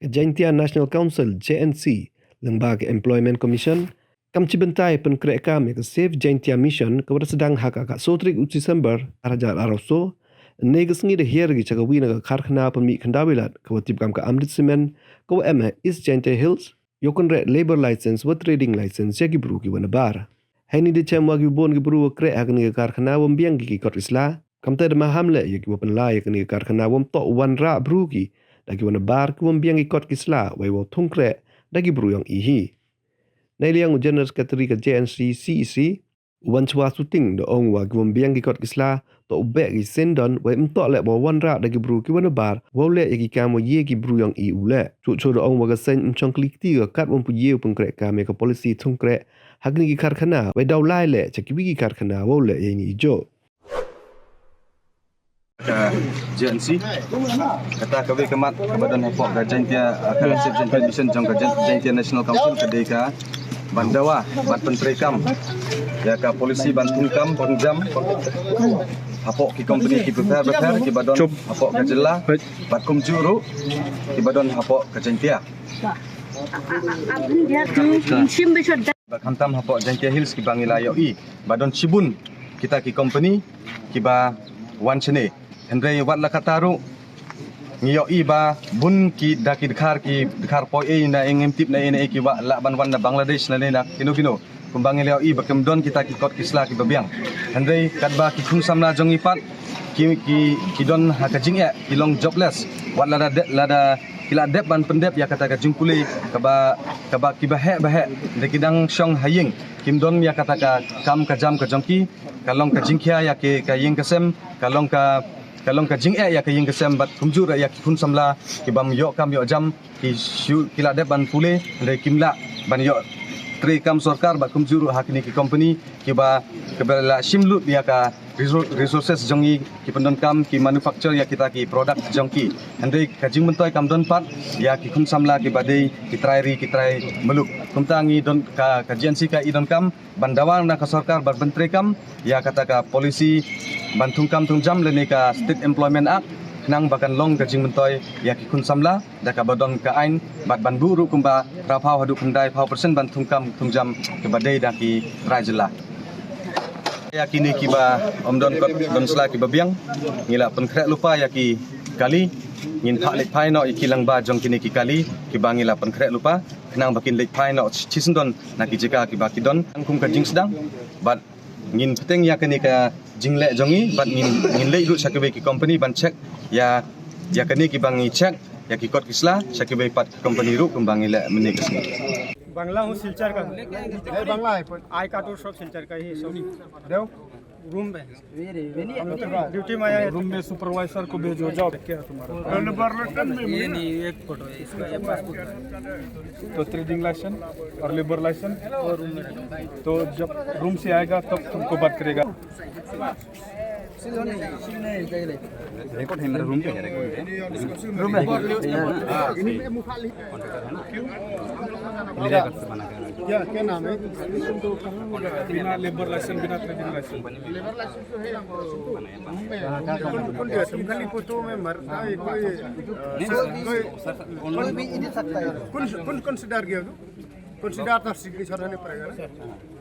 Jaintia National Council JNC Lembaga Employment Commission kam cibentai penkrek kami ke Save Jaintia Mission ke sedang hak akak sotrik Desember arajar aroso negas ngi de hier gi chaga wina ka karkhana pemi khandawilat ke tip kam ka Amrit Cement ke East Jaintia Hills yokon red labor license wa trading license ya gi bru ki wana bar hani de chamwa gi bon gi bru krek hak ni karkhana wam biang gi kot isla kam te de mahamle ya gi wapen la ya ni karkhana wam to wan ra bru ki dagi wana bar ki wam biang gi kot kisla wai wo thungkre dagi bru yang ihi Nailiang General Secretary ke JNC CEC wan chwa suting do ong wa gwam biang gi kot kisla to ubek gi sendon we mtok le bo wan ra dagi bru ki wana bar wo le gi kam wo ye gi bru yang i ule chu chu do ong wa ga sen mchong klik ti ga kat won pu ye pun krek ka me ka policy thung krek hak ni gi karkhana we daw lai le chaki wi gi karkhana wo le ye ni jo JNC kata kawe kemat badan hapok ka Jaintia akan Save Jaintia Mission jong ka Jaintia National Council kedai ka Bandawa ban pentrekam ya ka polisi bantung kam penjam hapok ki company ki prepare ki badon hapok ka jela bat kum juru ki badon hapok ka Jaintia hantam hapok Jaintia Hills ki bangila yoi badon Cibun kita ki company ki ba wan chene Hendrai wat la kataru ngiyoi ba bun ki daki dekhar poi na engem tip na ene ki wa la ban wan na Bangladesh na na kino kumbangil yoi ba kemdon kita ki kot kisla ki babiang Hendrai kadba ki khung samla jong ipat ki don hakajing ya ki long jobless wat la da kila dep ban pendep ya kata ka jungkule kaba ki bahek de kidang syong haying kimdon ya kata ka kam ka jam ka jongki kalong ka jingkhia ya ke ka ying kasem kalong ka jing ya ke ying kasem bat kumjur ya ki kun samla ki bam yo kam yo jam ki shu kila dep ban pule de kimla ban yo tri kam sarkar ba kumjur hakni ki company ki ba kebela shimlut ya ka resources jongi ki pendon kam ki manufacture ya kita ki product jongki andai ka jing mentoy kam don pat ya ki kun samla ki badai ki try meluk kumtangi don ka JNC ka idon kam bandawang na ka sarkar bar bentre kam ya kata ka polisi bantung kam tung jam lene ka State Employment Act nang bakan long ka jing mentoy ya ki kun samla da ka badon ka ain bat ban buru kumba rapau hadu kendai pau persen bantung kam tung jam ke badai da ki rajela ya kini kiba omdon kot don sla ki babiang ngila penkrek lupa ya ki kali ngin phak lek phai no ikilang ba jong kini ki kali ki bangila penkrek lupa kenang bakin lek phai no chisendon na ki jeka ki bakidon angkum ka jing sedang bat ngin peteng ya kini ka jinglek jongi bat ngin lek ru sakwe ki company ban check ya kini ki bangi check ya ki kot kisla sakwe pat company ru kumbangi lek menik Bangla हूँ सिलचर का नहीं बांग्ला है I card और सब सिलचर का ही सब देव रूम में ड्यूटी में आया रूम में सुपरवाइजर को भेजो जाओ क्या तुम्हारा ये नहीं एक फोटो है इसका ये पासपोर्ट तो ट्रेडिंग लाइसेंस और लेबर लाइसेंस और रूम में तो जब रूम से आएगा तब तुमको बात करेगा rekod है मेरा रूम पे है रूम में क्या क्या नाम है बिना लेबर लाइसेंस बिना ट्रेडिंग लाइसेंस लेबर लाइसेंस तो है कौन दिया तुमखाली फोटो में मरता है कोई भी इधर सकता है कौन कंसीडर किया कंसीडर तो सिग्नेचर रहने पड़ेगा